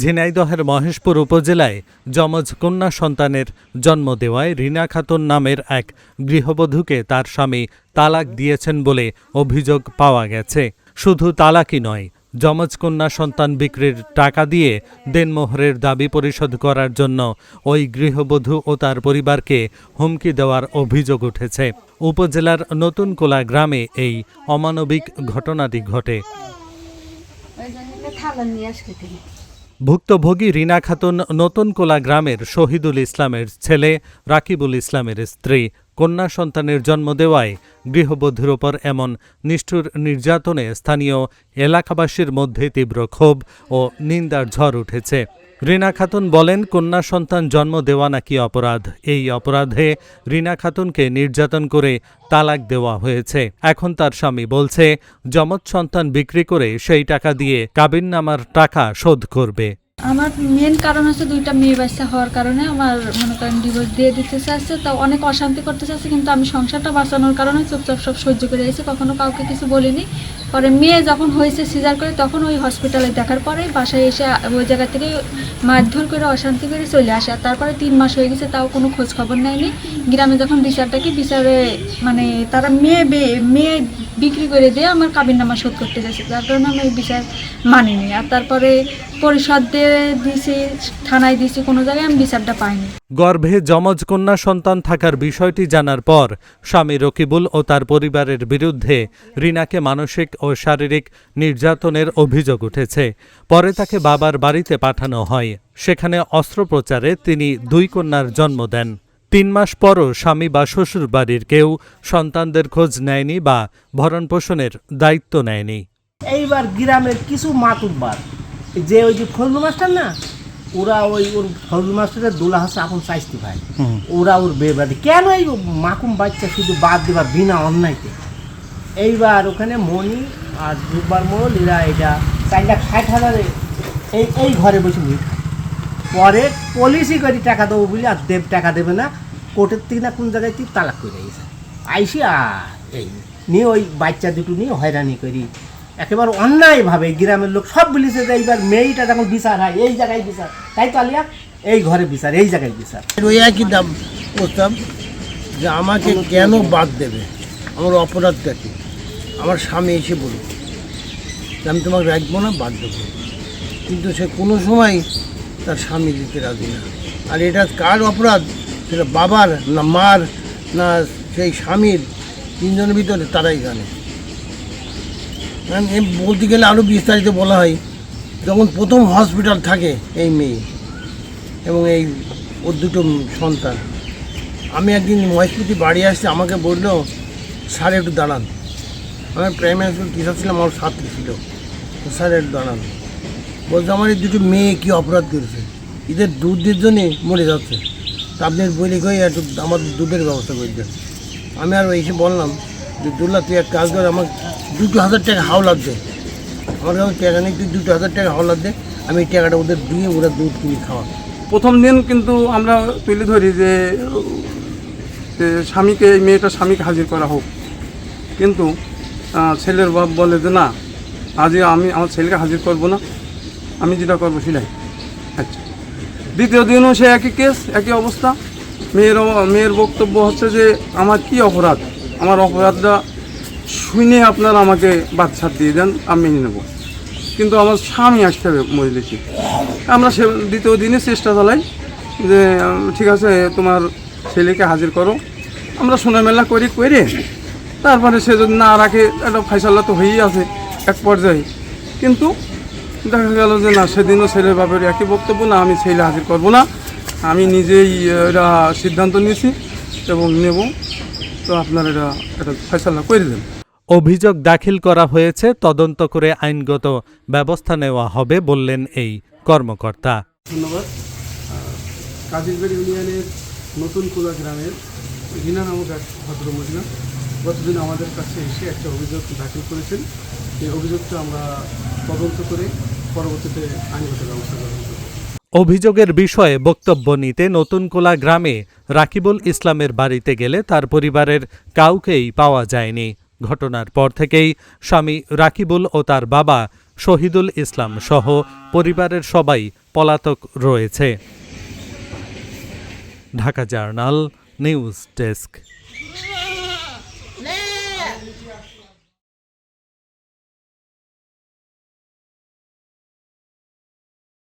ঝিনাইদহের মহেশপুর উপজেলায় যমজ কন্যা সন্তানের জন্ম দেওয়ায় রিনা খাতুন নামের এক গৃহবধূকে তার স্বামী তালাক দিয়েছেন বলে অভিযোগ পাওয়া গেছে। শুধু তালাকই নয়, যমজ কন্যা সন্তান বিক্রির টাকা দিয়ে দেনমোহরের দাবি পরিশোধ করার জন্য ওই গৃহবধূ ও তার পরিবারকে হুমকি দেওয়ার অভিযোগ উঠেছে। উপজেলার নতুনকোলা গ্রামে এই অমানবিক ঘটনাটি ঘটে। ভুক্তভোগী রিনা খাতুন নতুনকোলা গ্রামের শহীদুল ইসলামের ছেলে রাকিবুল ইসলামের স্ত্রী। কন্যা সন্তানের জন্ম দেওয়ায় গৃহবধূর ওপর এমন নিষ্ঠুর নির্যাতনে স্থানীয় এলাকাবাসীর মধ্যে তীব্র ক্ষোভ ও নিন্দার ঝড় উঠেছে। রিনা খাতুন বলেন, কন্যা সন্তান জন্ম দেওয়া নাকি অপরাধ। এই অপরাধে রিনা খাতুনকে নির্যাতন করে তালাক দেওয়া হয়েছে। এখন তার স্বামী বলছে, যমজ সন্তান বিক্রি করে সেই টাকা দিয়ে কাবিননামার টাকা শোধ করবে। আমার মেন কারণ হচ্ছে দুইটা মেয়ে বাচ্চা হওয়ার কারণে আমার মনে করেন ডিভোর্স দিয়ে দিতে চাচ্ছে। তা অনেক অশান্তি করতে চাচ্ছে, কিন্তু আমি সংসারটা বাঁচানোর কারণে চুপচাপ সব সহ্য করে এসেছি, কখনো কাউকে কিছু বলিনি। পরে মেয়ে যখন হয়েছে সিজার করে, তখন ওই হসপিটালে দেখার পরে বাসায় এসে ওই জায়গা থেকে মারধর করে অশান্তি করে চলে আসে। আর তারপরে 3 মাস হয়ে গেছে, তাও কোনো খোঁজ খবর নেয়নি। গ্রামে যখন বিচারে মানে তারা মেয়ে বিক্রি করে দিয়ে আমার কাবিননামা শোধ করতে যাচ্ছে, যার কারণে আমি এই বিচার মানিনি। আর তারপরে পরিষদ দিয়েছি, থানায় দিয়েছি, কোনো জায়গায় আমি বিচারটা পাইনি। গর্ভে যমজ কন্যা সন্তান থাকার বিষয়টি জানার পর স্বামী রকিবুল ও তার পরিবারের বিরুদ্ধে রিনাকে মানসিক ও শারীরিক নির্যাতনের অভিযোগ উঠেছে। পরে তাকে বাবার বাড়িতে পাঠানো হয়। সেখানে অস্ত্রোপচারে তিনি 2 কন্যার জন্ম দেন। 3 মাস পরও স্বামী বা শ্বশুর বাড়ির কেউ সন্তানদের খোঁজ নেয়নি বা ভরণ পোষণের দায়িত্ব নেয়নি। এইবার গ্রামের কিছু মাতুব্বার যে ওই যে ফজলু মাস্টার না, ওরা ওর ফজলু মাস্টারের দোলা হচ্ছে আপন চাইতে ভাই, ওরা ওর বেবাদী কেন এই মাকুম বাচ্চা শুধু বাদ দেবা বিনা অন্যায়তে। এইবার ওখানে মণি আর দুবার মোল এরা এটা 4,60,000 এই ঘরে বসে নিই। পরে পলিসি করে টাকা দেবো বলি, আর টাকা দেবে না, কোর্টের থেকে না কোন জায়গায় তুই তালাক করে গেছে আইসি। আর এই নিয়ে ওই বাচ্চা দুটো নিয়ে হয়রানি করি একেবারে অন্যায়ভাবে গ্রামের লোক সব বলেছে যে এইবার মেয়েটা যখন বিচার হয় এই জায়গায় বিচার, তাই তো আলিয়া এই ঘরে বিচার, এই জায়গায় বিচার। ওই একই দাম করতাম যে আমাকে কেন বাদ দেবে, আমার অপরাধটা কি। আমার স্বামী এসে বলল যে আমি তোমাকে রাখবো না, বাদ দেবো, কিন্তু সে কোনো সময় তার স্বামী দিতে রাজি না। আর এটা কার অপরাধ, সেটা বাবার না মার না সেই স্বামীর, 3 জনের ভিতরে তারাই জানে। বলতে গেলে আরও বিস্তারিত বলা হয়, যখন প্রথম হসপিটাল থাকে এই মেয়ে এবং এই ওর 2টো সন্তান। আমি একদিন মহেশপুরি বাড়ি আসছি, আমাকে বললো স্যার একটু দাঁড়ান। আমি প্রাইমারি স্কুল টিচার ছিলাম, আমার ছাত্রী ছিল। স্যার একটু দাঁড়ান, বলছে আমার এই 2টো মেয়ে কী অপরাধ করেছে, এদের দুধের জন্যে মরে যাচ্ছে, তা আপনি বলি কই একটু আমার দুধের ব্যবস্থা করে দেন। আমি আর এসে বললাম যে দুল্লা তুই এক কাজ করে, আমার 2,000 টাকা হাওলাত দে, আমার কাছে টাকা নেই, তুই 2,000 টাকা হাওলাত দে, আমি এই টাকাটা ওদের দিয়ে ওরা দুধ কিনে খাওয়া। প্রথম দিন কিন্তু আমরা তুলে ধরি যে স্বামীকে, এই মেয়েটা স্বামীকে হাজির করা হোক, কিন্তু ছেলের বাপ বলে যে না, আজই আমি আমার ছেলেকে হাজির করব না, আমি যেটা করবো সেটাই। আচ্ছা, দ্বিতীয় দিনও সে একই কেস, একই অবস্থা। মেয়ের বক্তব্য হচ্ছে যে আমার কি অপরাধ, আমার অপরাধটা শুনে আপনারা আমাকে বাচ্চা দিয়ে দেন, আমি মেনে নেব, কিন্তু আমার স্বামী আসতে হবে মজলিসে। আমরা সে দ্বিতীয় দিনে চেষ্টা চালাই যে ঠিক আছে তোমার ছেলেকে হাজির করো, আমরা শোনামেলা করে তারপরে সে যদি না রাখে, একটা ফয়সালা তো হয়েই আছে এক পর্যায়ে। কিন্তু দেখা গেল যে না, সেদিনও ছেলের বাপের একই বক্তব্য, না আমি ছেলে হাজির করব না, আমি নিজেই এটা সিদ্ধান্ত নিয়েছি এবং নেব, তো আপনারা এটা ফয়সালা করে দেন। অভিযোগ দাখিল করা হয়েছে, তদন্ত করে আইনগত ব্যবস্থা নেওয়া হবে বললেন এই কর্মকর্তা। ধন্যবাদ। কাজিরবাড়ি ইউনিয়নের নতুনকোলা গ্রামের রিনা নামক এক ভদ্রমহিলা গতদিন আমাদের কাছে এসে একটা অভিযোগ দাখিল করেছেন। এই অভিযোগটা আমরা তদন্ত করে পরবর্তীতে আইনগত ব্যবস্থা গ্রহণ করব। অভিযোগের বিষয়ে বক্তব্য নিতে নতুনকোলা গ্রামে রাকিবুল ইসলামের বাড়িতে গেলে তার পরিবারের কাউকেই পাওয়া যায়নি। ঘটনার পর থেকেই স্বামী রাকিবুল ও তার বাবা শহীদুল ইসলাম সহ পরিবারের সবাই পলাতক রয়েছে। Dhaka journal news desk.